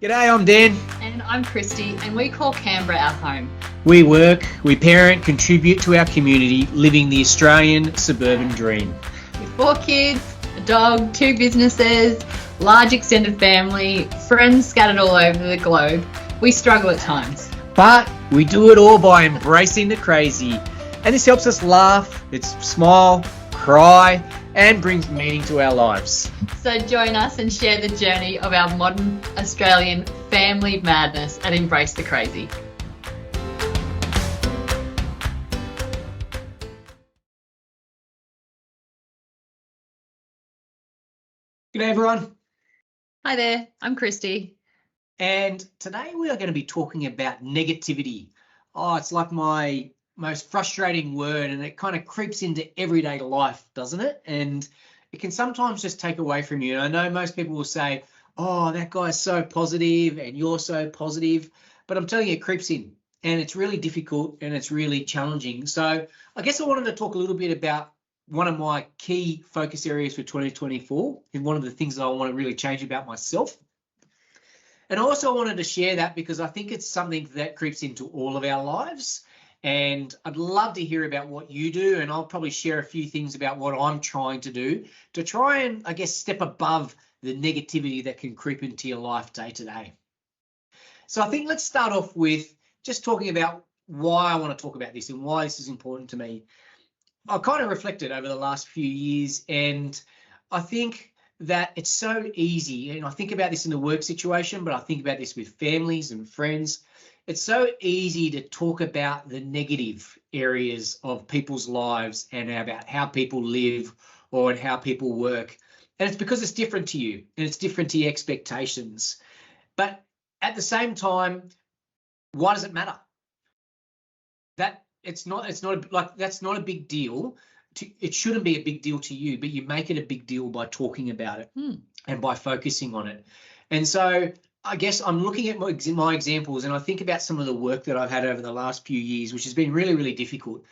G'day, I'm Dan. And I'm Kristy, and we call Canberra our home. We work, we parent, contribute to our community, living the Australian suburban dream. With 4 kids, a dog, 2 businesses, large extended family, friends scattered all over the globe, we struggle at times. But we do it all by embracing the crazy. And this helps us laugh, smile, cry, and brings meaning to our lives. So join us and share the journey of our modern Australian family madness and embrace the crazy. G'day, everyone. Hi there, I'm Kristy. And today we are going to be talking about negativity. Oh, it's like my most frustrating word, and it kind of creeps into everyday life, doesn't it? And it can sometimes just take away from you. And I know most people will say, oh, that guy's so positive and you're so positive. But I'm telling you, it creeps in and it's really difficult and it's really challenging. So I guess I wanted to talk a little bit about one of my key focus areas for 2024 and one of the things that I want to really change about myself. And I also wanted to share that because I think it's something that creeps into all of our lives. And I'd love to hear about what you do. And I'll probably share a few things about what I'm trying to do to try and, I guess, step above the negativity that can creep into your life day to day. So I think let's start off with just talking about why I want to talk about this and why this is important to me. I kind of reflected over the last few years, and I think that it's so easy, and I think about this in the work situation, but I think about this with families and friends. It's so easy to talk about the negative areas of people's lives and about how people live or how people work. And it's because it's different to you and it's different to your expectations. But at the same time, why does it matter? That's not a big deal. It shouldn't be a big deal to you, but you make it a big deal by talking about it and by focusing on it. And so I guess I'm looking at my examples, and I think about some of the work that I've had over the last few years, which has been really, really difficult.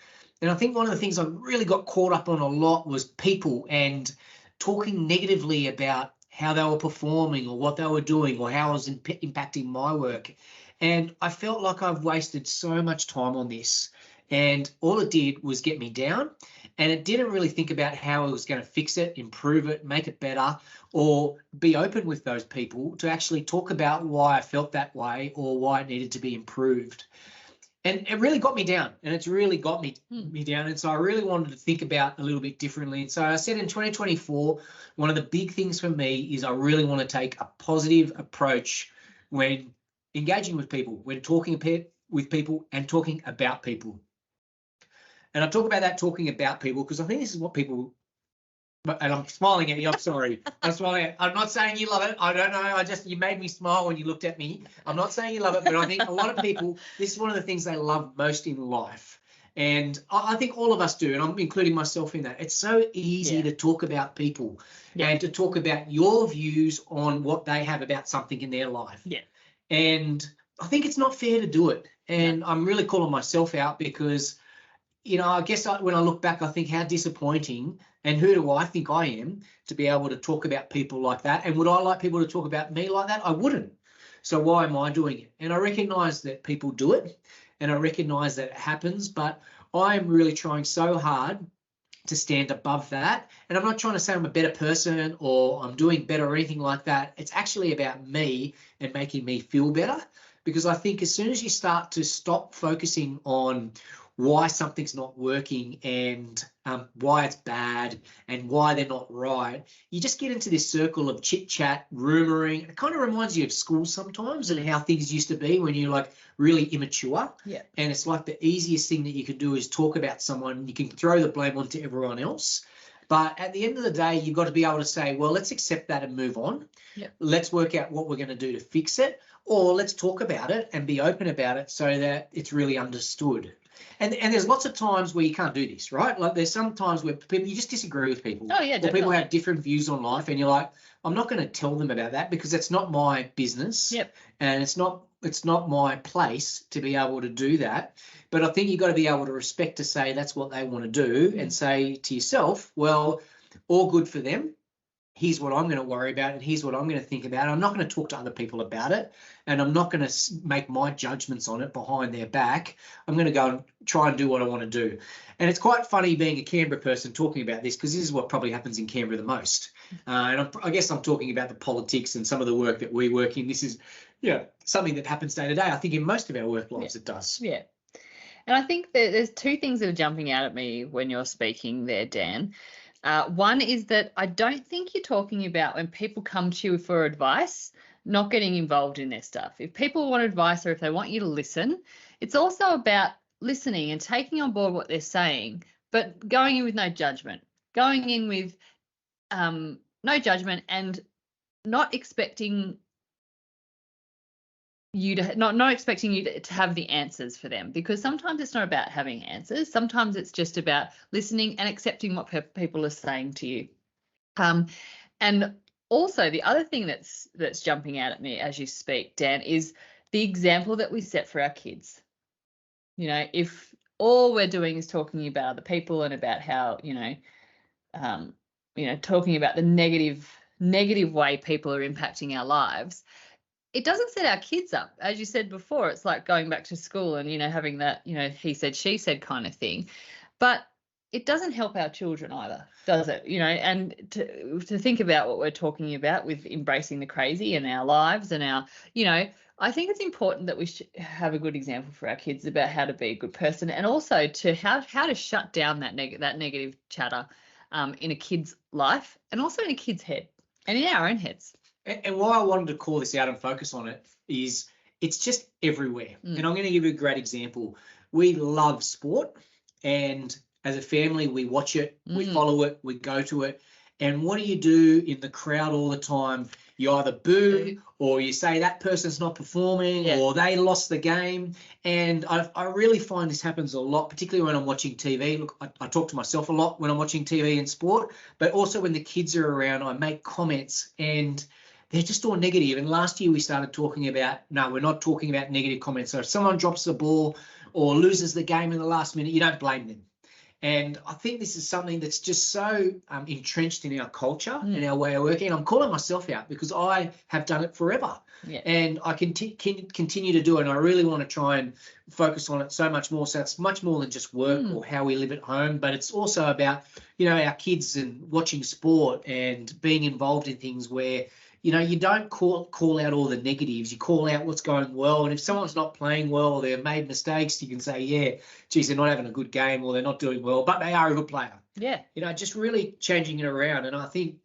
And I think one of the things I really got caught up on a lot was people and talking negatively about how they were performing or what they were doing or how it was impacting my work. And I felt like I've wasted so much time on this. And all it did was get me down. And it didn't really think about how it was going to fix it, improve it, make it better, or be open with those people to actually talk about why I felt that way or why it needed to be improved. And it really got me down, and it's really got me down. And so I really wanted to think about a little bit differently. And so I said in 2024, one of the big things for me is I really want to take a positive approach when engaging with people, when talking with people and talking about people. And I talk about that talking about people because I think this is what people, and I'm smiling at you, I'm sorry. I'm not saying you love it. I don't know. You made me smile when you looked at me. I'm not saying you love it, but I think a lot of people, this is one of the things they love most in life. And I think all of us do, and I'm including myself in that. It's so easy to talk about people and to talk about your views on what they have about something in their life. Yeah. And I think it's not fair to do it. And I'm really calling myself out because, I guess when I look back, I think how disappointing, and who do I think I am to be able to talk about people like that? And would I like people to talk about me like that? I wouldn't. So why am I doing it? And I recognize that people do it, and I recognize that it happens, but I'm really trying so hard to stand above that. And I'm not trying to say I'm a better person or I'm doing better or anything like that. It's actually about me and making me feel better, because I think as soon as you start to stop focusing on why something's not working and why it's bad and why they're not right, you just get into this circle of chit chat, rumoring. It kind of reminds you of school sometimes and how things used to be when you're like really immature. Yeah. And it's like the easiest thing that you can do is talk about someone. You can throw the blame onto everyone else. But at the end of the day, you've got to be able to say, well, let's accept that and move on. Yeah. Let's work out what we're going to do to fix it, or let's talk about it and be open about it so that it's really understood. And there's lots of times where you can't do this, right? Like there's some times where people, you just disagree with people. Oh, yeah, or people have different views on life, and you're like, I'm not going to tell them about that because it's not my business. Yep. And it's not my place to be able to do that. But I think you've got to be able to respect to say that's what they want to do and say to yourself, well, all good for them. here's what I'm going to worry about, and here's what I'm going to think about. I'm not going to talk to other people about it, and I'm not going to make my judgments on it behind their back. I'm going to go and try and do what I want to do. And it's quite funny being a Canberra person talking about this, because this is what probably happens in Canberra the most. And I guess I'm talking about the politics and some of the work that we work in. This is, something that happens day to day. I think in most of our work lives it does. Yeah. And I think that there's two things that are jumping out at me when you're speaking there, Dan. One is that I don't think you're talking about when people come to you for advice, not getting involved in their stuff. If people want advice or if they want you to listen, it's also about listening and taking on board what they're saying, but going in with no judgment, going in with no judgment and not expecting you to not expecting you to have the answers for them, because sometimes it's not about having answers. Sometimes it's just about listening and accepting what people are saying to you. And also the other thing that's jumping out at me as you speak, Dan, is the example that we set for our kids. If all we're doing is talking about other people and about how, talking about the negative way people are impacting our lives, it doesn't set our kids up. As you said before, it's like going back to school and, having that, he said, she said kind of thing. But it doesn't help our children either, does it? And to think about what we're talking about with embracing the crazy in our lives and our, I think it's important that we should have a good example for our kids about how to be a good person, and also to how to shut down that negative chatter in a kid's life and also in a kid's head and in our own heads. And why I wanted to call this out and focus on it is it's just everywhere. And I'm going to give you a great example. We love sport, and as a family, we watch it, we follow it, we go to it. And what do you do in the crowd all the time? You either boo or you say that person's not performing or they lost the game. And I really find this happens a lot, particularly when I'm watching TV. Look, I talk to myself a lot when I'm watching TV and sport, but also when the kids are around, I make comments and they're just all negative. And last year we started talking about, no, we're not talking about negative comments. So if someone drops the ball or loses the game in the last minute, you don't blame them. And I think this is something that's just so entrenched in our culture and our way of working. And I'm calling myself out because I have done it forever. Yeah. And I can continue to do it. And I really want to try and focus on it so much more. So it's much more than just work or how we live at home, but it's also about, our kids and watching sport and being involved in things where, you don't call out all the negatives. You call out what's going well. And if someone's not playing well or they've made mistakes, you can say, yeah, geez, they're not having a good game or they're not doing well, but they are a good player. Yeah. Just really changing it around. And I think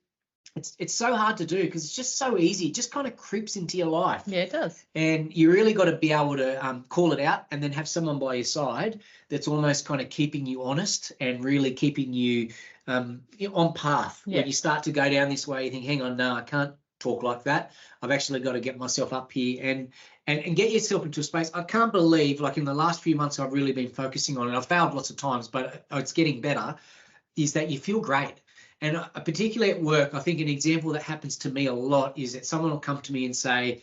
it's so hard to do because it's just so easy. It just kind of creeps into your life. Yeah, it does. And you really got to be able to call it out and then have someone by your side that's almost kind of keeping you honest and really keeping you on path. Yeah. When you start to go down this way, you think, hang on, no, I can't talk like that. I've actually got to get myself up here and get yourself into a space. I can't believe, like in the last few months, I've really been focusing on it. I've failed lots of times, but it's getting better, is that you feel great. And particularly at work, I think an example that happens to me a lot is that someone will come to me and say,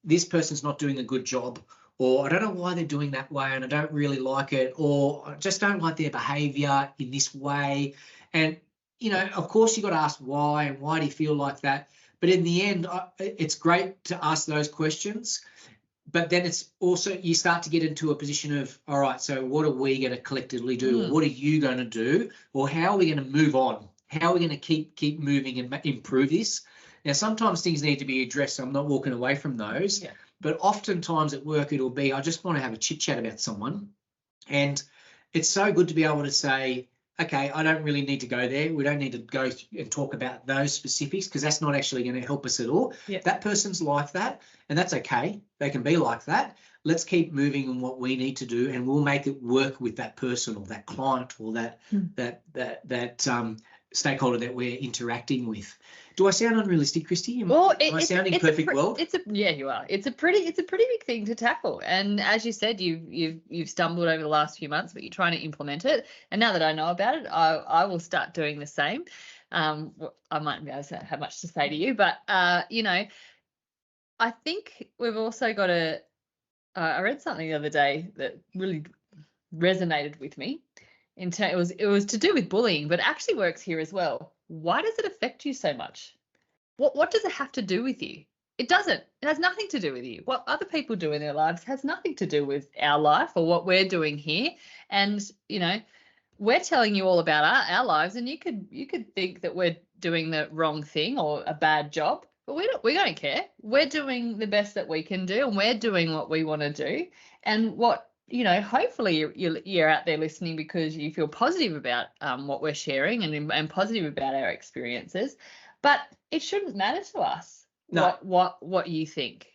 this person's not doing a good job, or I don't know why they're doing that way and I don't really like it, or I just don't like their behavior in this way. And, of course, you've got to ask why and why do you feel like that? But in the end, it's great to ask those questions. But then it's also, you start to get into a position of, all right, so what are we going to collectively do? What are you going to do? Or how are we going to move on? How are we going to keep moving and improve this? Now, sometimes things need to be addressed, so I'm not walking away from those. Yeah. But oftentimes at work, it'll be, I just want to have a chit chat about someone. And it's so good to be able to say, okay, I don't really need to go there. We don't need to go and talk about those specifics because that's not actually going to help us at all. Yeah. That person's like that, and that's okay. They can be like that. Let's keep moving on what we need to do, and we'll make it work with that person or that client or that stakeholder that we're interacting with. Do I sound unrealistic, Kristy? Am I sounding perfect world? Yeah, you are. It's a pretty big thing to tackle. And as you said, you've stumbled over the last few months, but you're trying to implement it. And now that I know about it, I will start doing the same. I might be able to have much to say to you, but I think we've also got to. I read something the other day that really resonated with me. It was to do with bullying, but it actually works here as well. Why does it affect you so much? What does it have to do with you? It doesn't. It has nothing to do with you. What other people do in their lives has nothing to do with our life or what we're doing here. And, we're telling you all about our lives, and you could think that we're doing the wrong thing or a bad job, but we don't care. We're doing the best that we can do, and we're doing what we want to do. And what, hopefully you're out there listening because you feel positive about what we're sharing and positive about our experiences. But it shouldn't matter to us what you think.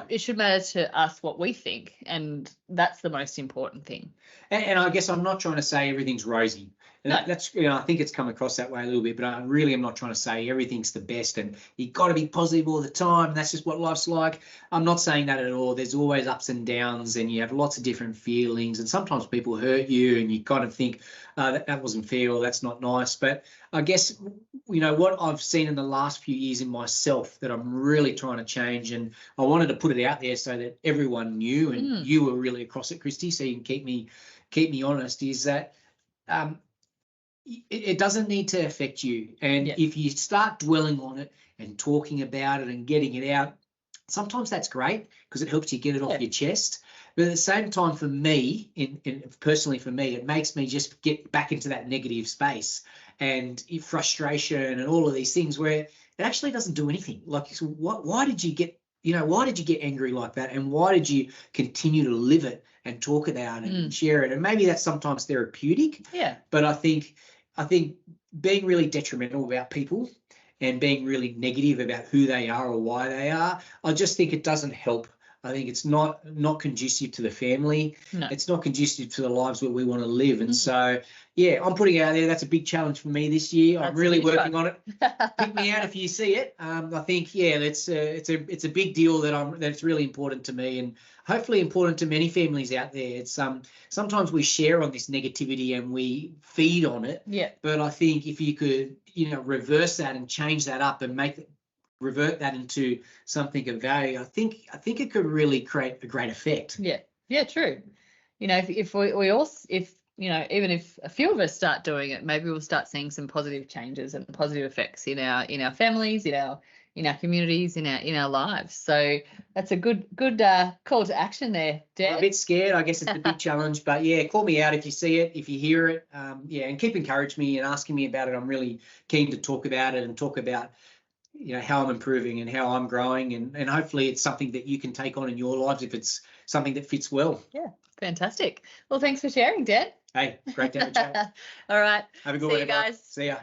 It should matter to us what we think, and that's the most important thing. And I guess I'm not trying to say everything's rosy. No. That's, I think it's come across that way a little bit, but I really am not trying to say everything's the best and you've got to be positive all the time. That's just what life's like. I'm not saying that at all. There's always ups and downs, and you have lots of different feelings, and sometimes people hurt you and you kind of think that wasn't fair or that's not nice. But I guess, what I've seen in the last few years in myself that I'm really trying to change, and I wanted to put it out there so that everyone knew, and you were really across it, Kristy, so you can keep me honest, is that it doesn't need to affect you. And if you start dwelling on it and talking about it and getting it out, sometimes that's great because it helps you get it off your chest. But at the same time, for me, personally for me, it makes me just get back into that negative space and frustration and all of these things where it actually doesn't do anything. Like, so why did you get angry like that? And why did you continue to live it and talk about it and share it? And maybe that's sometimes therapeutic. Yeah. But I think being really detrimental about people and being really negative about who they are or why they are, I just think it doesn't help. I think it's not conducive to the family. No. It's not conducive to the lives where we want to live. And so, I'm putting it out there. That's a big challenge for me this year. I'm really working on it. Pick me out if you see it. I think, it's a big deal that's really important to me, and hopefully important to many families out there. It's sometimes we share on this negativity and we feed on it. Yeah. But I think if you could, reverse that and change that up and revert that into something of value, I think it could really create a great effect. Yeah, true. If even if a few of us start doing it, maybe we'll start seeing some positive changes and positive effects in our families, in our communities, in our lives. So that's a good call to action there, Dan. I'm a bit scared. I guess it's a big challenge, but call me out if you see it, if you hear it, and keep encouraging me and asking me about it. I'm really keen to talk about it and talk about how I'm improving and how I'm growing, and hopefully it's something that you can take on in your lives if it's something that fits well. Yeah, fantastic. Well, thanks for sharing, Dan. Hey, great to have a chat. All right. Have a good one. one, See you guys. See ya.